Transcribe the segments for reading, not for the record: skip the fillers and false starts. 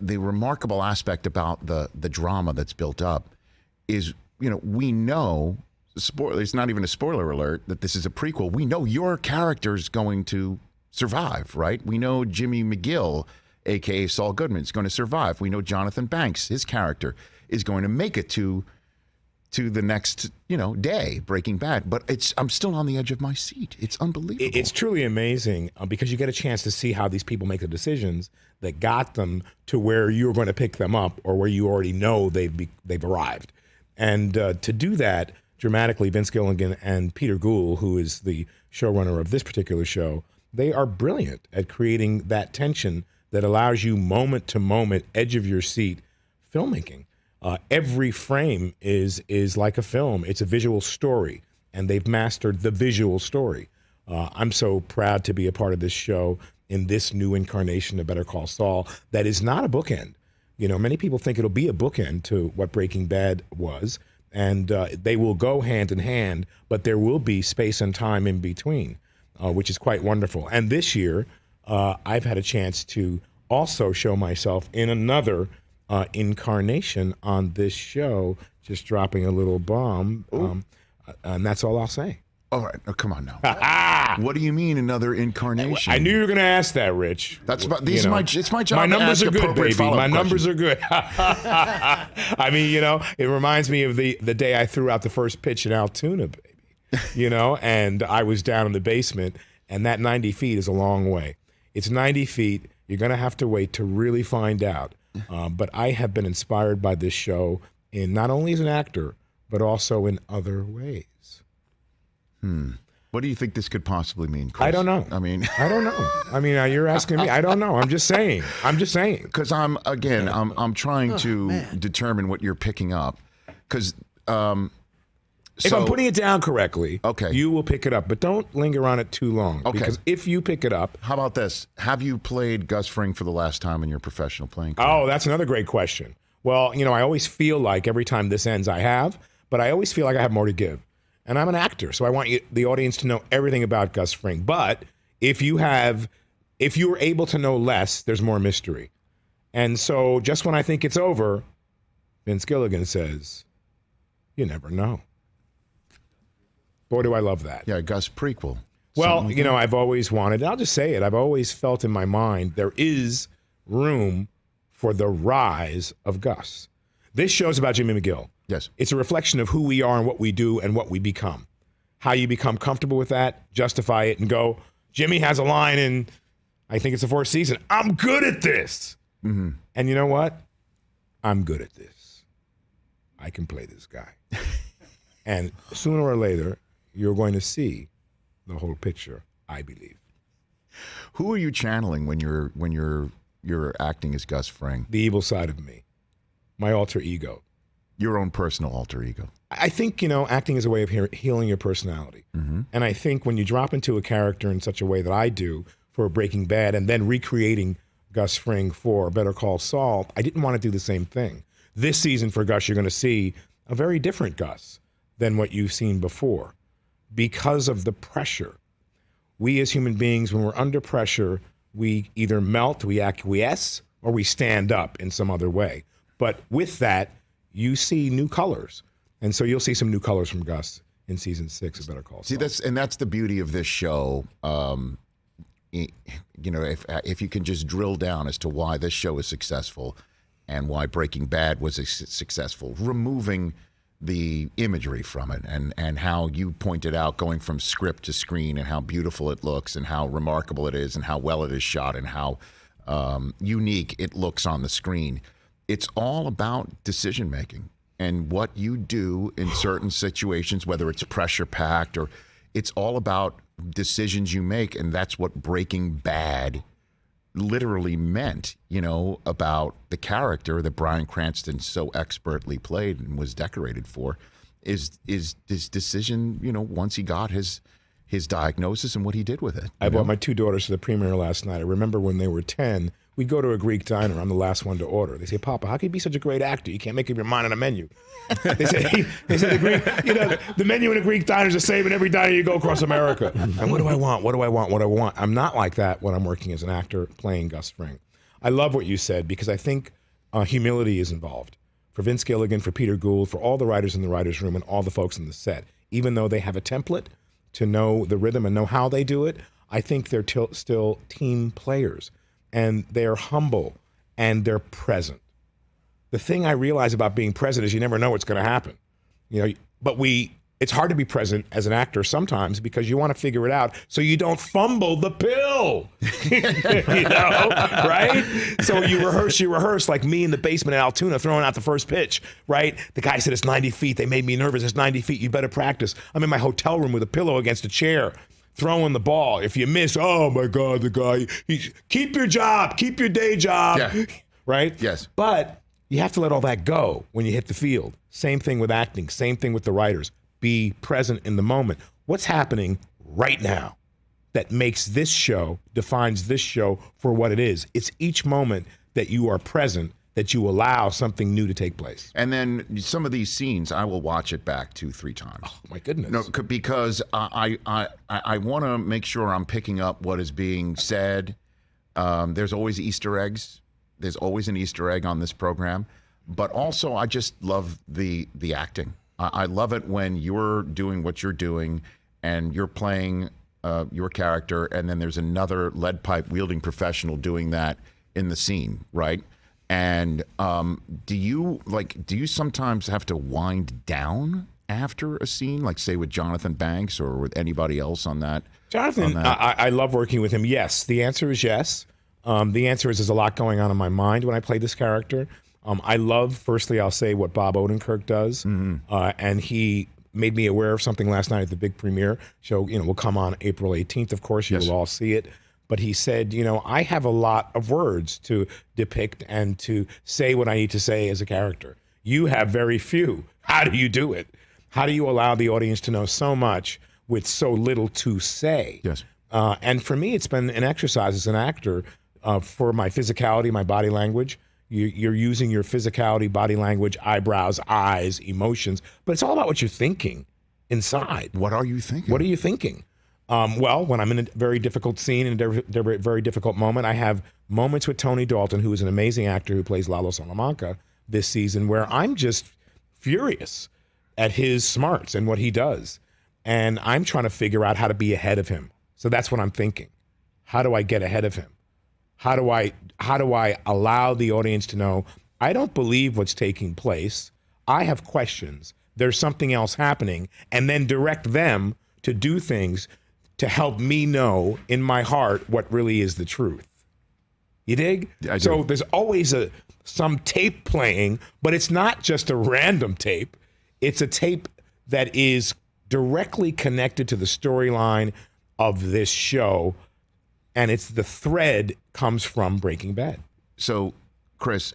the remarkable aspect about the drama that's built up is, we know, it's not even a spoiler alert that this is a prequel. We know your character's going to survive, right? We know Jimmy McGill, a.k.a. Saul Goodman, is going to survive. We know Jonathan Banks, his character, is going to make it to the next, day, Breaking Bad. But I'm still on the edge of my seat. It's unbelievable. It's truly amazing because you get a chance to see how these people make the decisions that got them to where you're going to pick them up or where you already know they've arrived. And to do that dramatically, Vince Gilligan and Peter Gould, who is the showrunner of this particular show, they are brilliant at creating that tension that allows you moment-to-moment, edge-of-your-seat filmmaking. Every frame is like a film. It's a visual story, and they've mastered the visual story. I'm so proud to be a part of this show in this new incarnation of Better Call Saul that is not a bookend. Many people think it'll be a bookend to what Breaking Bad was, and they will go hand in hand, but there will be space and time in between, which is quite wonderful. And this year, I've had a chance to also show myself in another incarnation on this show, just dropping a little bomb, and that's all I'll say. All right, come on now. What do you mean another incarnation? I knew you were going to ask that, Rich. It's my job. My numbers to are ask good, baby. My questions. numbers are good. I mean, it reminds me of the day I threw out the first pitch in Altoona, baby. And I was down in the basement, and that 90 feet is a long way. It's 90 feet. You're going to have to wait to really find out. But I have been inspired by this show in not only as an actor, but also in other ways. What do you think this could possibly mean, Chris? I don't know. I don't know. You're asking me. I don't know. I'm just saying. Because I'm trying to determine what you're picking up. Because if I'm putting it down correctly, okay, you will pick it up. But don't linger on it too long. Okay. Because if you pick it up. How about this? Have you played Gus Fring for the last time in your professional playing career? Oh, that's another great question. Well, I always feel like every time this ends I have, but I always feel like I have more to give. And I'm an actor, so I want the audience to know everything about Gus Fring. But if you were able to know less, there's more mystery. And so just when I think it's over, Vince Gilligan says, you never know. Boy, do I love that. Yeah, Gus prequel. Well, I've always wanted, I'll just say it, I've always felt in my mind there is room for the rise of Gus. This show's about Jimmy McGill. Yes. It's a reflection of who we are and what we do and what we become. How you become comfortable with that, justify it, and go, Jimmy has a line in, I think it's the fourth season, I'm good at this. Mm-hmm. And you know what? I'm good at this. I can play this guy. And sooner or later, you're going to see the whole picture, I believe. Who are you channeling when you're acting as Gus Fring? The evil side of me, my alter ego. Your own personal alter ego. I think, acting is a way of healing your personality. Mm-hmm. And I think when you drop into a character in such a way that I do for Breaking Bad and then recreating Gus Fring for Better Call Saul, I didn't want to do the same thing. This season for Gus, you're going to see a very different Gus than what you've seen before because of the pressure. We as human beings, when we're under pressure, we either melt, we acquiesce, or we stand up in some other way. But with that, you see new colors. And so you'll see some new colors from Gus in season 6 of Better Call Saul. See, that's the beauty of this show. If you can just drill down as to why this show is successful and why Breaking Bad was successful, removing the imagery from it and how you pointed out going from script to screen and how beautiful it looks and how remarkable it is and how well it is shot and how unique it looks on the screen. It's all about decision making and what you do in certain situations, whether it's pressure packed or it's all about decisions you make. And that's what Breaking Bad literally meant, about the character that Bryan Cranston so expertly played and was decorated for is his decision, once he got his diagnosis and what he did with it. I brought my 2 daughters to the premiere last night. I remember when they were 10, we'd go to a Greek diner. I'm the last one to order. They say, Papa, how can you be such a great actor? You can't make up your mind on a menu. They said the menu in a Greek diner is the same in every diner you go across America. And what do I want? I'm not like that when I'm working as an actor playing Gus Fring. I love what you said because I think humility is involved. For Vince Gilligan, for Peter Gould, for all the writers in the writer's room and all the folks in the set. Even though they have a template to know the rhythm and know how they do it, I think they're still team players. And they're humble and they're present. The thing I realize about being present is you never know what's going to happen. But it's hard to be present as an actor sometimes because you want to figure it out so you don't fumble the pill, right? So you rehearse like me in the basement at Altoona throwing out the first pitch, right? The guy said it's 90 feet. They made me nervous. It's 90 feet. You better practice. I'm in my hotel room with a pillow against a chair throwing the ball. If you miss, oh my God, the guy, keep your job, keep your day job, right? Yes. But you have to let all that go when you hit the field. Same thing with acting, same thing with the writers. Be present in the moment. What's happening right now that makes this show, defines this show for what it is? It's each moment that you are present, that you allow something new to take place. And then some of these scenes, I will watch it back 2-3 times. Oh, my goodness. No, because I want to make sure I'm picking up what is being said. There's always Easter eggs. There's always an Easter egg on this program. But also, I just love the acting. I love it when you're doing what you're doing and you're playing your character, and then there's another lead pipe wielding professional doing that in the scene, right? And do you sometimes have to wind down after a scene, like say with Jonathan Banks or with anybody else on that? Jonathan, I love working with him. Yes, the answer is yes. The answer is there's a lot going on in my mind when I play this character. I love, firstly, I'll say what Bob Odenkirk does. And he made me aware of something last night at the big premiere show. Will come on April 18th, of course. You will all see it. But he said, I have a lot of words to depict and to say what I need to say as a character. You have very few. How do you do it? How do you allow the audience to know so much with so little to say? Yes. And for me, it's been an exercise as an actor for my physicality, my body language. You're using your physicality, body language, eyebrows, eyes, emotions, but it's all about what you're thinking inside. What are you thinking? What are you thinking? Well, when I'm in a very difficult scene, in a very difficult moment, I have moments with Tony Dalton, who is an amazing actor who plays Lalo Salamanca this season, where I'm just furious at his smarts and what he does. And I'm trying to figure out how to be ahead of him. So that's what I'm thinking. How do I get ahead of him? How do I allow the audience to know I don't believe what's taking place? I have questions. There's something else happening, and then direct them to do things to help me know in my heart what really is the truth. You dig? I do. So there's always some tape playing, but it's not just a random tape. It's a tape that is directly connected to the storyline of this show. And it's the thread comes from Breaking Bad. So, Chris,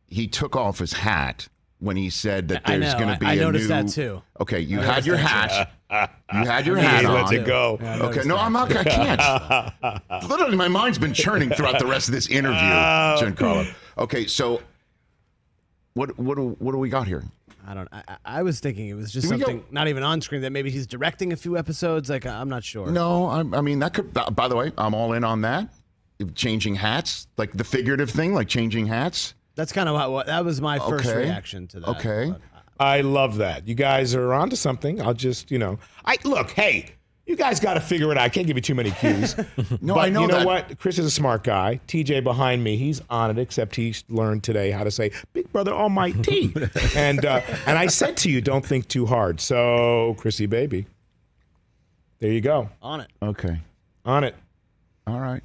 he took off his hat when he said that there's going to be a new... I noticed that too. Okay, you had your hat. You had your hat on. Let it go. Yeah, Okay, no, I'm not. I can't. Literally, my mind's been churning throughout the rest of this interview, Giancarlo. Okay, so what do we got here? I don't. I was thinking it was just something not even on screen, that maybe he's directing a few episodes. Like, I'm not sure. No, I mean that could. By the way, I'm all in on that. Changing hats, like the figurative thing, like changing hats. That's kind of what that was my first reaction to that. Okay. I love that. You guys are onto something. I'll just, look, hey, you guys got to figure it out. I can't give you too many cues. No, but I know you know that. what? Chris is a smart guy. TJ behind me, he's on it, except he learned today how to say, Big Brother Almighty. and I said to you, don't think too hard. So, Chrissy, baby, there you go. On it. Okay. On it. All right.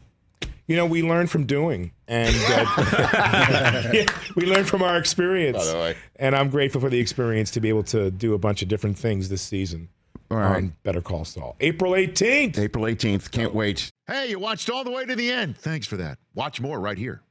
We learn from doing, and we learn from our experience. By the way. And I'm grateful for the experience to be able to do a bunch of different things this season on Better Call Saul. April 18th. April 18th. Can't wait. Hey, you watched all the way to the end. Thanks for that. Watch more right here.